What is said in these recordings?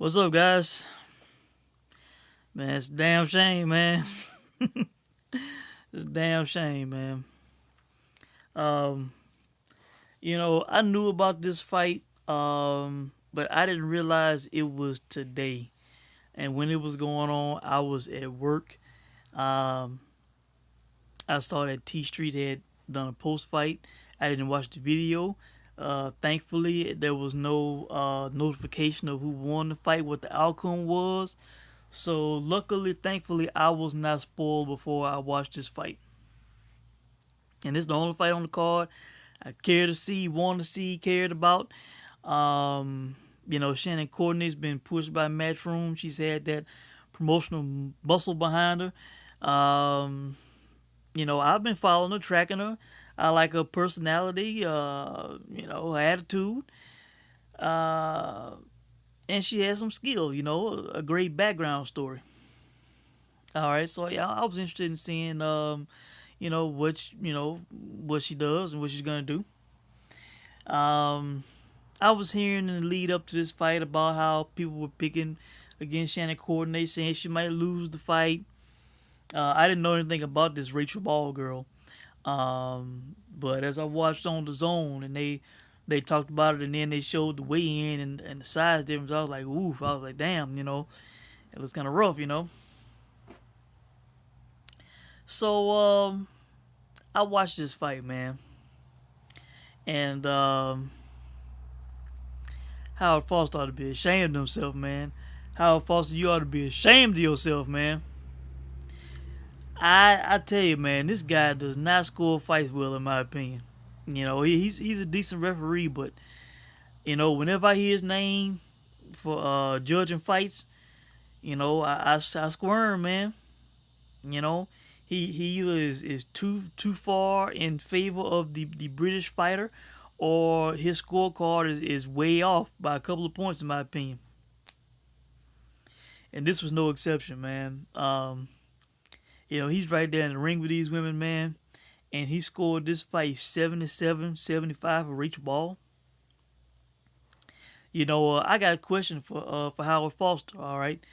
What's up, guys? Man, it's a damn shame, man. It's a damn shame, man. Um, I knew about this fight, but I didn't realize it was today. And when it was going on, I was at work. Um, I saw that T Street had done a post fight. I didn't watch the video. Thankfully, there was no notification of who won the fight, what the outcome was. So luckily, thankfully, I was not spoiled before I watched this fight. And this is the only fight on the card I cared to see, wanted to see, cared about. Shannon Courtenay's been pushed by Matchroom. She's had that promotional muscle behind her. I've been following her, tracking her. I like her personality, her attitude. Uh, and she has some skill, a great background story. All right, so yeah, I was interested in seeing, what she does and what she's gonna do. Um, I was hearing in the lead up to this fight about how people were picking against Shannon Courtenay, saying she might lose the fight. I didn't know anything about this Rachel Ball girl, but as I watched on the Zone and they talked about it and then they showed the weigh in and the size difference, I was like, oof. I was like, damn, it was kind of rough. So I watched this fight, man, and Howard Foster ought to be ashamed of himself, man. Howard Foster, you ought to be ashamed of yourself, man. I tell you, man, this guy does not score fights well, in my opinion. He's a decent referee, but whenever I hear his name for judging fights, I squirm, man. You know, he either is too far in favor of the British fighter, or his scorecard is way off by a couple of points, in my opinion. And this was no exception, man. He's right there in the ring with these women, man. And he scored this fight 77-75 for Rachel Ball. I got a question for Howard Foster. All right,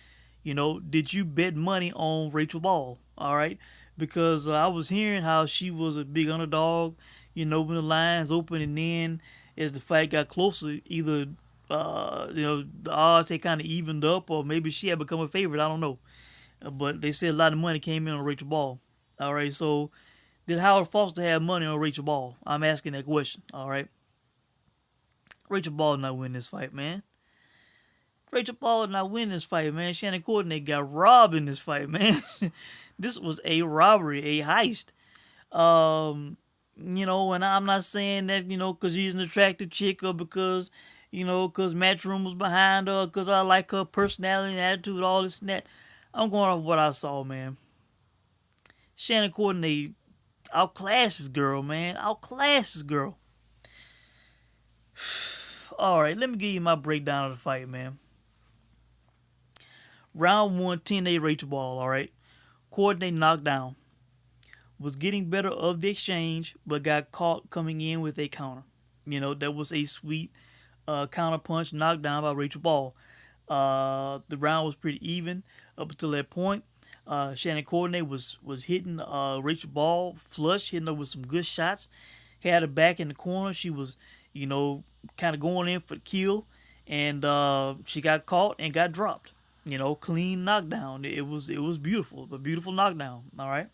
did you bet money on Rachel Ball? All right, because I was hearing how she was a big underdog. When the lines opened, and then as the fight got closer, either the odds had kind of evened up, or maybe she had become a favorite. I don't know, but they said a lot of money came in on Rachel Ball. All right, so did Howard Foster have money on Rachel Ball? I'm asking that question. All right. Rachel Ball did not win this fight, man. Rachel Ball did not win this fight, man. Shannon Courtenay got robbed in this fight, man. This was a robbery, a heist. And I'm not saying that, because she's an attractive chick, or because, because Matchroom was behind her, because I like her personality and attitude, all this and that. I'm going off what I saw, man. Shannon Courtenay outclassed this girl, man. Outclassed this girl. All right, let me give you my breakdown of the fight, man. Round 1, 10-8 Rachel Ball, all right? Courtenay knocked down. Was getting better of the exchange, but got caught coming in with a counter. That was a sweet counter punch knocked down by Rachel Ball. The round was pretty even up until that point. Shannon Courtenay was hitting Rachel Ball flush, hitting her with some good shots. Had her back in the corner. She was, kind of going in for the kill, and she got caught and got dropped. Clean knockdown. It was beautiful, a beautiful knockdown. All right.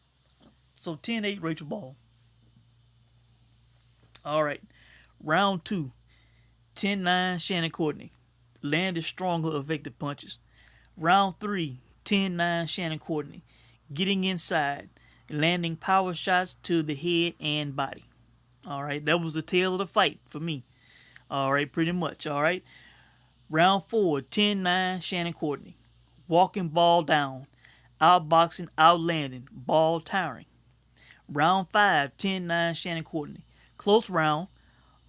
So 10-8 Rachel Ball. All right. Round 2, 10-9 Shannon Courtenay. Landed stronger, effective punches. Round 3, 10-9 Shannon Courtenay. Getting inside, landing power shots to the head and body. All right. That was the tail of the fight for me. All right. Pretty much. All right. Round 4, 10-9 Shannon Courtenay. Walking Ball down. Outboxing, outlanding. Ball tiring. Round 5, 10-9 Shannon Courtenay. Close round.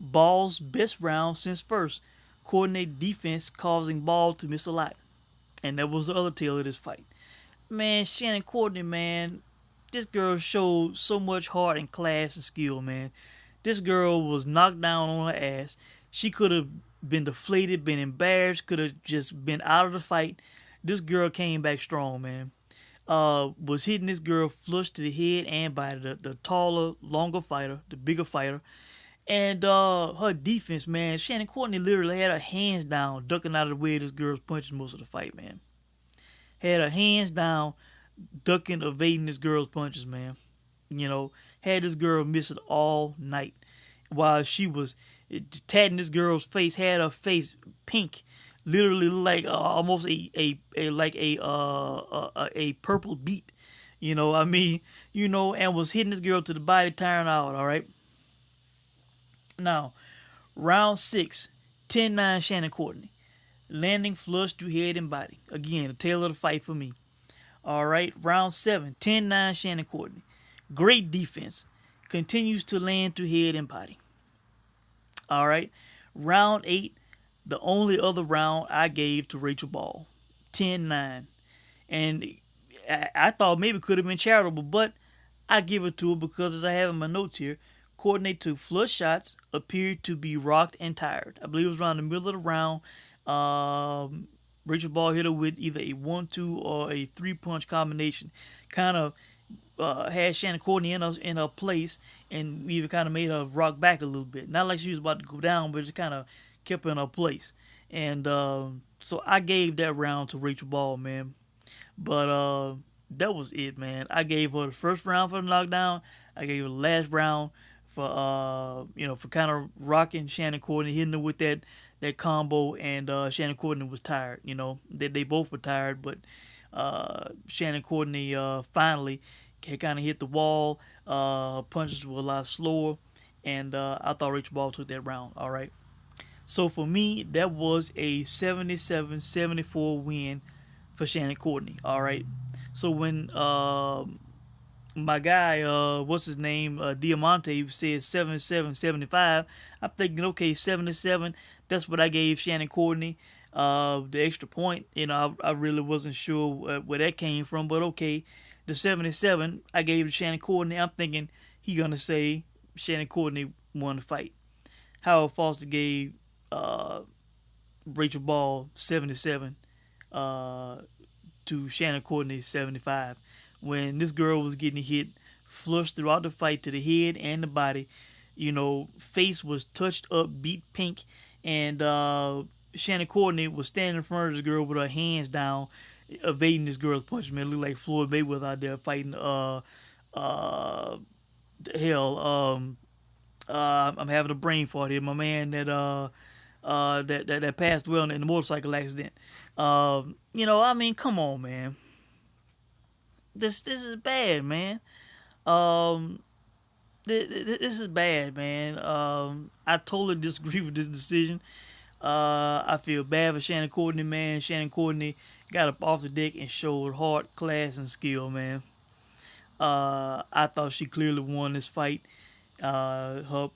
Ball's best round since first. Courtenay defense causing Ball to miss a lot. And that was the other tail of this fight. Man, Shannon Courtenay, man, this girl showed so much heart and class and skill, man. This girl was knocked down on her ass. She could have been deflated, been embarrassed, could have just been out of the fight. This girl came back strong, man. Was hitting this girl flush to the head and body. The taller, longer fighter, the bigger fighter. And her defense, man, Shannon Courtenay literally had her hands down, ducking out of the way of this girl's punches most of the fight, man. Had her hands down, ducking, evading this girl's punches, man. You know, had this girl missing all night while she was tatting this girl's face, had her face pink, literally like almost a purple beat. I mean, and was hitting this girl to the body, tiring out. All right. Now, round 6, 10-9 Shannon Courtenay, landing flush to head and body. Again, the tail of the fight for me. All right, round 7, 10-9 Shannon Courtenay. Great defense. Continues to land to head and body. All right, round 8, the only other round I gave to Rachel Ball. 10-9. And I thought maybe it could have been charitable, but I give it to her because, as I have in my notes here, Courtenay took flush shots, appeared to be rocked and tired. I believe it was around the middle of the round. Rachel Ball hit her with either a 1-2 or a 3-punch combination. Kind of had Shannon Courtenay in her place, and even kind of made her rock back a little bit. Not like she was about to go down, but it kind of kept her in her place. And so I gave that round to Rachel Ball, man. But that was it, man. I gave her the first round for the knockdown. I gave her the last round for kind of rocking Shannon Courtenay, hitting her with that combo, and Shannon Courtenay was tired. They both were tired, but Shannon Courtenay finally kind of hit the wall. Punches were a lot slower, and I thought Rachel Ball took that round. All right. So for me, that was a 77-74 win for Shannon Courtenay. All right. So when my guy, what's his name, Diamante, said 77-75, I'm thinking, okay, 77. That's what I gave Shannon Courtenay. The extra point, I really wasn't sure where that came from, but okay, the 77 I gave to Shannon Courtenay. I'm thinking he gonna say Shannon Courtenay won the fight. Howard Foster gave Rachel Ball 77 to Shannon Courtenay 75. When this girl was getting hit flush throughout the fight to the head and the body, face was touched up, beat pink, and Shannon Courtenay was standing in front of the girl with her hands down, evading this girl's punches. Man, it looked like Floyd Mayweather out there fighting. I'm having a brain fart here. My man that passed away in the motorcycle accident. I mean, come on, man. This is bad, man. This is bad, man. I totally disagree with this decision. I feel bad for Shannon Courtenay, man. Shannon Courtenay got up off the deck and showed heart, class, and skill, man. I thought she clearly won this fight. Her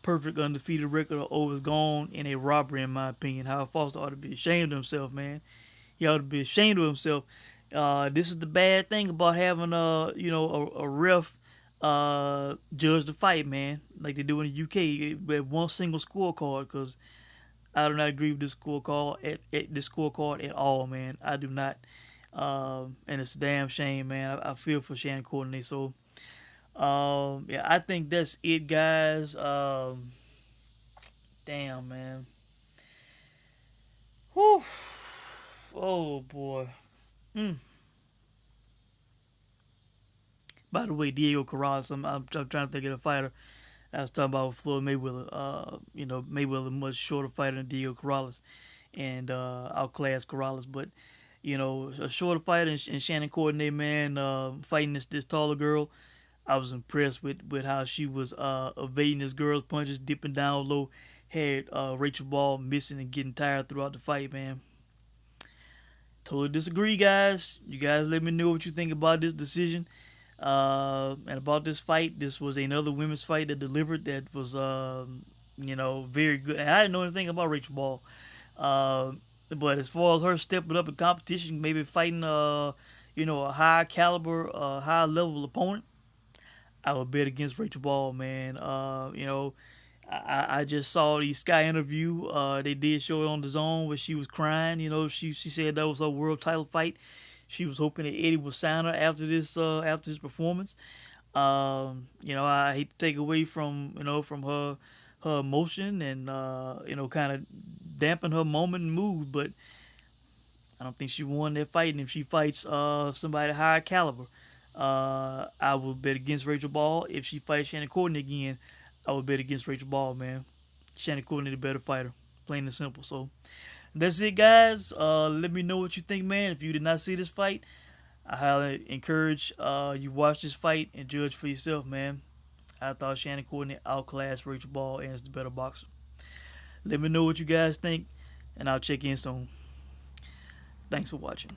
perfect undefeated record was gone in a robbery, in my opinion. Howard Foster ought to be ashamed of himself, man. He ought to be ashamed of himself. This is the bad thing about having a ref judge the fight, man, like they do in the UK with one single scorecard. Because I do not agree with this scorecard at all, man. I do not, and it's a damn shame, man. I feel for Shannon Courtenay. So, yeah, I think that's it, guys. Damn, man. Whew. Oh boy. By the way, Diego Corrales, I'm trying to think of the fighter I was talking about with Floyd Mayweather. Mayweather much shorter fighter than Diego Corrales, and outclassed Corrales. But a shorter fighter in Shannon Courtenay, man, fighting this taller girl. I was impressed with how she was evading this girl's punches, dipping down low. Had Rachel Ball missing and getting tired throughout the fight, man. Totally disagree, guys. You guys let me know what you think about this decision. And about this fight. This was another women's fight that delivered, that was very good. And I didn't know anything about Rachel Ball. But as far as her stepping up in competition, maybe fighting a high caliber, high level opponent, I would bet against Rachel Ball, man. I just saw the Sky interview. They did show it on the Zone where she was crying. You know, she said that was her world title fight. She was hoping that Eddie would sign her after this performance. You know, I hate to take away from from her emotion and kind of dampen her moment and mood, but I don't think she won that fight. And if she fights somebody higher caliber, I will bet against Rachel Ball. If she fights Shannon Courtenay again, I would bet against Rachel Ball, man. Shannon Courtenay the better fighter, plain and simple. So that's it, guys. Let me know what you think, man. If you did not see this fight, I highly encourage you watch this fight and judge for yourself, man. I thought Shannon Courtenay outclassed Rachel Ball and is the better boxer. Let me know what you guys think, and I'll check in soon. Thanks for watching.